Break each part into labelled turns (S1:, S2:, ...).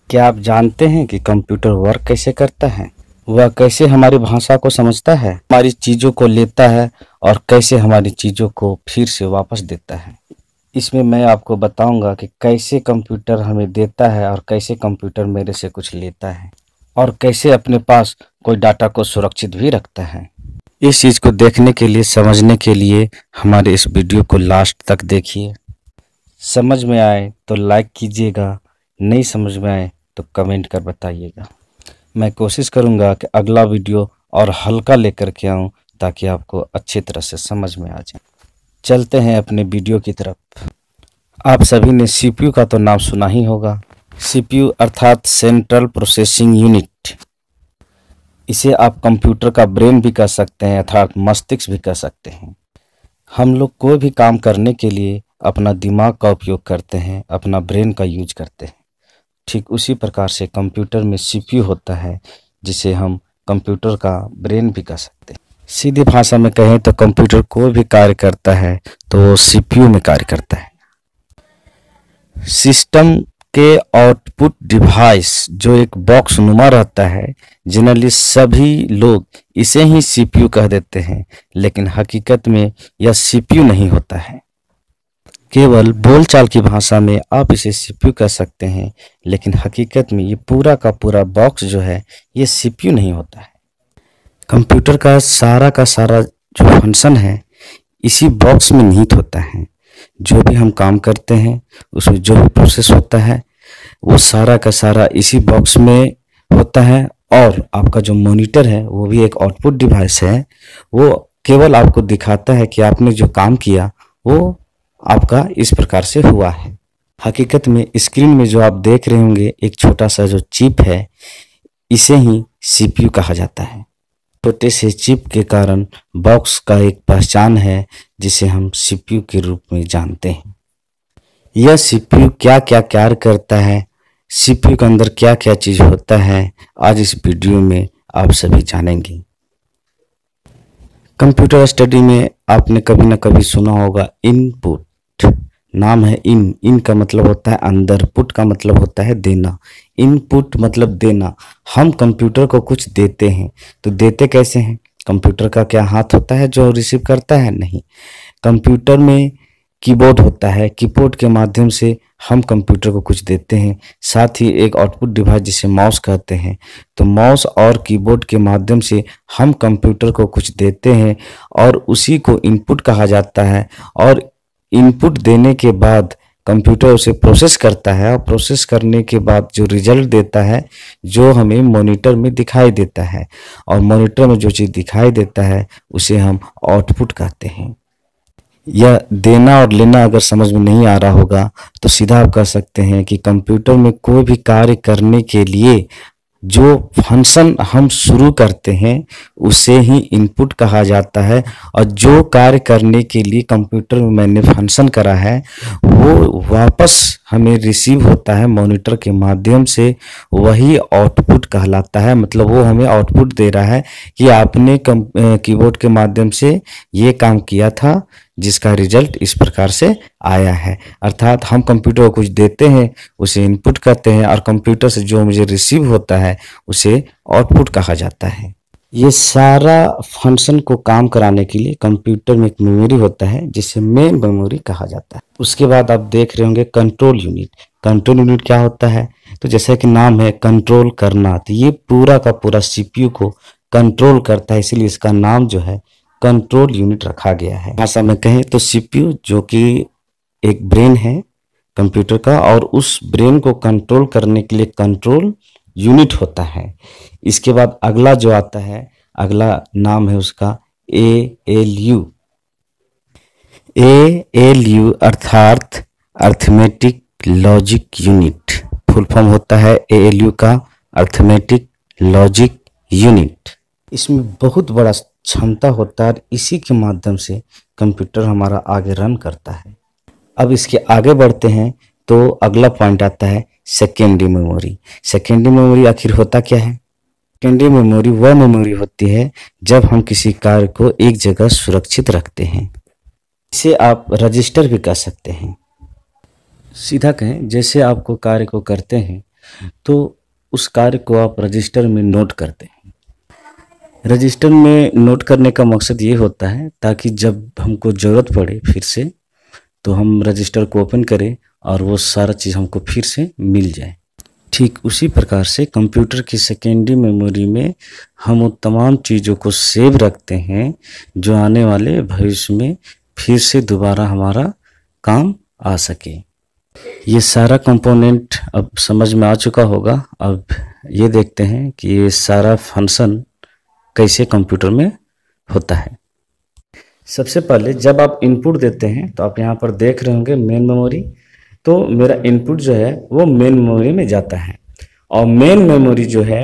S1: क्या आप जानते हैं कि कंप्यूटर वर्क कैसे करता है? वह कैसे हमारी भाषा को समझता है, हमारी चीज़ों को लेता है और कैसे हमारी चीज़ों को फिर से वापस देता है। इसमें मैं आपको बताऊंगा कि कैसे कंप्यूटर हमें देता है और कैसे कंप्यूटर मेरे से कुछ लेता है और कैसे अपने पास कोई डाटा को सुरक्षित भी रखता है। इस चीज़ को देखने के लिए, समझने के लिए हमारे इस वीडियो को लास्ट तक देखिए। समझ में आए तो लाइक कीजिएगा, नहीं समझ में आए तो कमेंट कर बताइएगा। मैं कोशिश करूंगा कि अगला वीडियो और हल्का लेकर के आऊं ताकि आपको अच्छी तरह से समझ में आ जाए। चलते हैं अपने वीडियो की तरफ। आप सभी ने सीपीयू का तो नाम सुना ही होगा। सीपीयू अर्थात सेंट्रल प्रोसेसिंग यूनिट। इसे आप कंप्यूटर का ब्रेन भी कह सकते हैं अर्थात मस्तिष्क भी कह सकते हैं। हम लोग कोई भी काम करने के लिए अपना दिमाग का उपयोग करते हैं, अपना ब्रेन का यूज करते हैं। ठीक उसी प्रकार से कंप्यूटर में सीपीयू होता है, जिसे हम कंप्यूटर का ब्रेन भी कह सकते हैं। सीधी भाषा में कहें तो कंप्यूटर कोई भी कार्य करता है तो वो सीपीयू में कार्य करता है। सिस्टम के आउटपुट डिवाइस जो एक बॉक्स नुमा रहता है, जनरली सभी लोग इसे ही सीपीयू कह देते हैं, लेकिन हकीकत में यह सीपीयू नहीं होता है। केवल बोलचाल की भाषा में आप इसे सीपीयू कह सकते हैं, लेकिन हकीकत में ये पूरा का पूरा बॉक्स जो है ये सीपीयू नहीं होता है। कंप्यूटर का सारा जो फंक्शन है इसी बॉक्स में निहित होता है। जो भी हम काम करते हैं उसमें जो भी प्रोसेस होता है वो सारा का सारा इसी बॉक्स में होता है। और आपका जो मॉनिटर है वो भी एक आउटपुट डिवाइस है। वो केवल आपको दिखाता है कि आपने जो काम किया वो आपका इस प्रकार से हुआ है। हकीकत में स्क्रीन में जो आप देख रहे होंगे एक छोटा सा जो चिप है, इसे ही सीपीयू कहा जाता है। छोटे से चिप के कारण बॉक्स का एक पहचान है जिसे हम सीपीयू के रूप में जानते हैं। यह सीपीयू क्या क्या कार्य करता है, सीपीयू के अंदर क्या क्या चीज होता है, आज इस वीडियो में आप सभी जानेंगे। कंप्यूटर स्टडी में आपने कभी ना कभी सुना होगा इनपुट। नाम है इन का मतलब होता है अंदर, पुट का मतलब होता है देना। इनपुट मतलब देना। हम कंप्यूटर को कुछ देते हैं तो देते कैसे हैं? कंप्यूटर का क्या हाथ होता है जो रिसीव करता है? नहीं। कंप्यूटर में कीबोर्ड होता है, कीबोर्ड के माध्यम से हम कंप्यूटर को कुछ देते हैं। साथ ही एक आउटपुट डिवाइस जिसे माउस कहते हैं, तो माउस और कीबोर्ड के माध्यम से हम कंप्यूटर को कुछ देते हैं और उसी को इनपुट कहा जाता है। और इनपुट देने के बाद कंप्यूटर उसे प्रोसेस करता है और प्रोसेस करने के बाद जो रिजल्ट देता है जो हमें मॉनिटर में दिखाई देता है, और मॉनिटर में जो चीज़ दिखाई देता है उसे हम आउटपुट कहते हैं। यह देना और लेना अगर समझ में नहीं आ रहा होगा तो सीधा आप कह सकते हैं कि कंप्यूटर में कोई भी कार्य करने के लिए जो फंक्शन हम शुरू करते हैं उसे ही इनपुट कहा जाता है, और जो कार्य करने के लिए कंप्यूटर में मैंने फंक्शन करा है वो वापस हमें रिसीव होता है मॉनिटर के माध्यम से, वही आउटपुट कहलाता है। मतलब वो हमें आउटपुट दे रहा है कि आपने कीबोर्ड के माध्यम से ये काम किया था जिसका रिजल्ट इस प्रकार से आया है। अर्थात हम कंप्यूटर को कुछ देते हैं उसे इनपुट कहते हैं, और कंप्यूटर से जो मुझे रिसीव होता है उसे आउटपुट कहा जाता है। ये सारा फंक्शन को काम कराने के लिए कंप्यूटर में एक मेमोरी होता है जिसे मेन मेमोरी कहा जाता है। उसके बाद आप देख रहे होंगे कंट्रोल यूनिट। कंट्रोल यूनिट क्या होता है? तो जैसा कि नाम है कंट्रोल करना, तो ये पूरा का पूरा सीपीयू को कंट्रोल करता है, इसीलिए इसका नाम जो है कंट्रोल यूनिट रखा गया है। भाषा में कहें तो सीपीयू जो कि एक ब्रेन है कंप्यूटर का, और उस ब्रेन को कंट्रोल करने के लिए कंट्रोल यूनिट होता है। इसके बाद अगला जो आता है, अगला नाम है उसका एएलयू। एएलयू अर्थात arithmetic logic unit. Full form होता है एएलयू का अर्थमेटिक लॉजिक यूनिट। इसमें बहुत बड़ा क्षमता होता है, इसी के माध्यम से कंप्यूटर हमारा आगे रन करता है। अब इसके आगे बढ़ते हैं तो अगला पॉइंट आता है सेकेंडरी मेमोरी। सेकेंडरी मेमोरी आखिर होता क्या है? सेकेंडरी मेमोरी वह मेमोरी होती है जब हम किसी कार्य को एक जगह सुरक्षित रखते हैं। इसे आप रजिस्टर भी कह सकते हैं। सीधा कहें, जैसे आपको कार्य को करते हैं तो उस कार्य को आप रजिस्टर में नोट करते हैं। रजिस्टर में नोट करने का मकसद ये होता है ताकि जब हमको ज़रूरत पड़े फिर से, तो हम रजिस्टर को ओपन करें और वो सारा चीज़ हमको फिर से मिल जाए। ठीक उसी प्रकार से कंप्यूटर की सेकेंडरी मेमोरी में हम उन तमाम चीज़ों को सेव रखते हैं जो आने वाले भविष्य में फिर से दोबारा हमारा काम आ सके। ये सारा कंपोनेंट अब समझ में आ चुका होगा। अब ये देखते हैं कि ये सारा फंक्शन कैसे कंप्यूटर में होता है। सबसे पहले जब आप इनपुट देते हैं तो आप यहाँ पर देख रहे होंगे मेन मेमोरी। तो मेरा इनपुट जो है वो मेन मेमोरी में जाता है और मेन मेमोरी जो है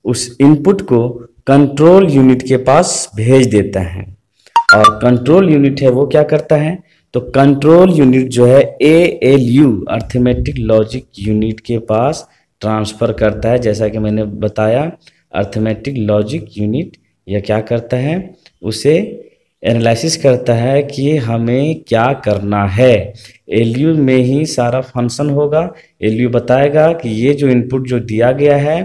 S1: उस इनपुट को कंट्रोल यूनिट के पास भेज देता है। और कंट्रोल यूनिट है वो क्या करता है, तो कंट्रोल यूनिट जो है ALU अर्थमेटिक लॉजिक यूनिट के पास ट्रांसफ़र करता है। जैसा कि मैंने बताया, अर्थमेटिक लॉजिक यूनिट यह क्या करता है, उसे एनालिसिस करता है कि हमें क्या करना है। ALU में ही सारा फंक्शन होगा। ALU बताएगा कि ये जो इनपुट जो दिया गया है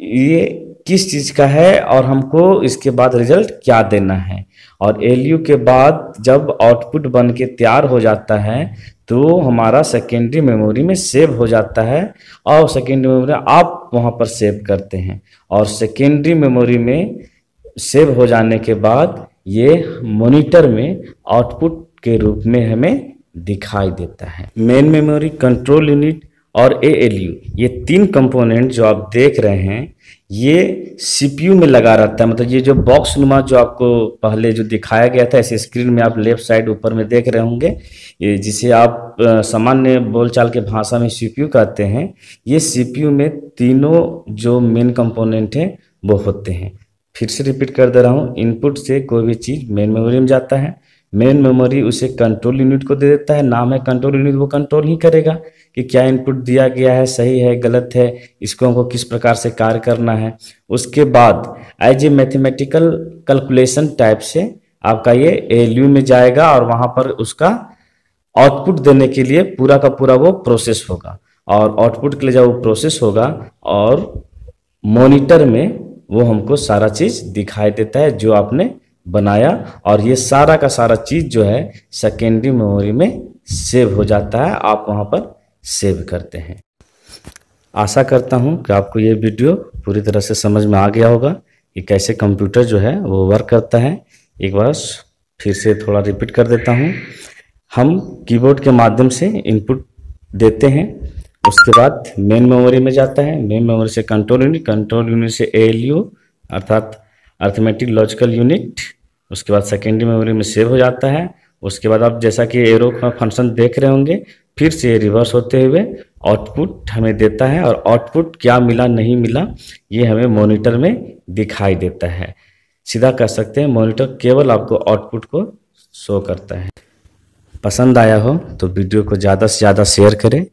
S1: ये किस चीज़ का है और हमको इसके बाद रिजल्ट क्या देना है। और ALU के बाद जब आउटपुट बन के तैयार हो जाता है तो हमारा सेकेंडरी मेमोरी में सेव हो जाता है और सेकेंडरी मेमोरी आप वहाँ पर सेव करते हैं। और सेकेंडरी मेमोरी में सेव हो जाने के बाद ये मॉनिटर में आउटपुट के रूप में हमें दिखाई देता है। मेन मेमोरी, कंट्रोल यूनिट और ALU, ये तीन कंपोनेंट जो आप देख रहे हैं ये CPU में लगा रहता है। मतलब ये जो बॉक्स नुमा जो आपको पहले जो दिखाया गया था, ऐसे स्क्रीन में आप लेफ्ट साइड ऊपर में देख रहे होंगे, ये जिसे आप सामान्य बोलचाल के भाषा में CPU कहते हैं। ये CPU में तीनों जो मेन कंपोनेंट हैं वो होते हैं। फिर से रिपीट कर दे रहा हूँ, इनपुट से कोई भी चीज़ मेन मेमोरी में जाता है, मेन मेमोरी उसे कंट्रोल यूनिट को दे देता है, नाम है कंट्रोल यूनिट, वो कंट्रोल ही करेगा कि क्या इनपुट दिया गया है, सही है, गलत है, इसको हमको किस प्रकार से कार्य करना है। उसके बाद as a mathematical calculation type से आपका ये ALU में जाएगा और वहाँ पर उसका आउटपुट देने के लिए पूरा का पूरा वो प्रोसेस होगा। और आउटपुट के लिए जब वो प्रोसेस होगा और मॉनिटर में वो हमको सारा चीज़ दिखाई देता है जो आपने बनाया। और ये सारा का सारा चीज़ जो है सेकेंडरी मेमोरी में सेव हो जाता है, आप वहाँ पर सेव करते हैं। आशा करता हूँ कि आपको ये वीडियो पूरी तरह से समझ में आ गया होगा कि कैसे कंप्यूटर जो है वो वर्क करता है। एक बार फिर से थोड़ा रिपीट कर देता हूँ। हम कीबोर्ड के माध्यम से इनपुट देते हैं, उसके बाद मेन मेमोरी में जाता है, मेन मेमोरी से कंट्रोल यूनिट, कंट्रोल यूनिट से ALU अर्थात अर्थमेटिक लॉजिकल यूनिट, उसके बाद सेकेंडरी मेमोरी में सेव हो जाता है। उसके बाद आप जैसा कि एरो का फंक्शन देख रहे होंगे, फिर से रिवर्स होते हुए आउटपुट हमें देता है और आउटपुट क्या मिला नहीं मिला ये हमें मॉनिटर में दिखाई देता है। सीधा कह सकते हैं मॉनिटर केवल आपको आउटपुट को शो करता है। पसंद आया हो तो वीडियो को ज़्यादा से ज़्यादा शेयर करें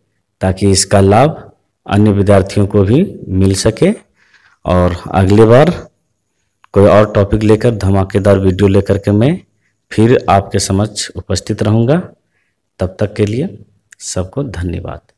S1: ताकि इसका लाभ अन्य विद्यार्थियों को भी मिल सके। और अगली बार कोई और टॉपिक लेकर धमाकेदार वीडियो लेकर के मैं फिर आपके समक्ष उपस्थित रहूँगा। तब तक के लिए सबको धन्यवाद।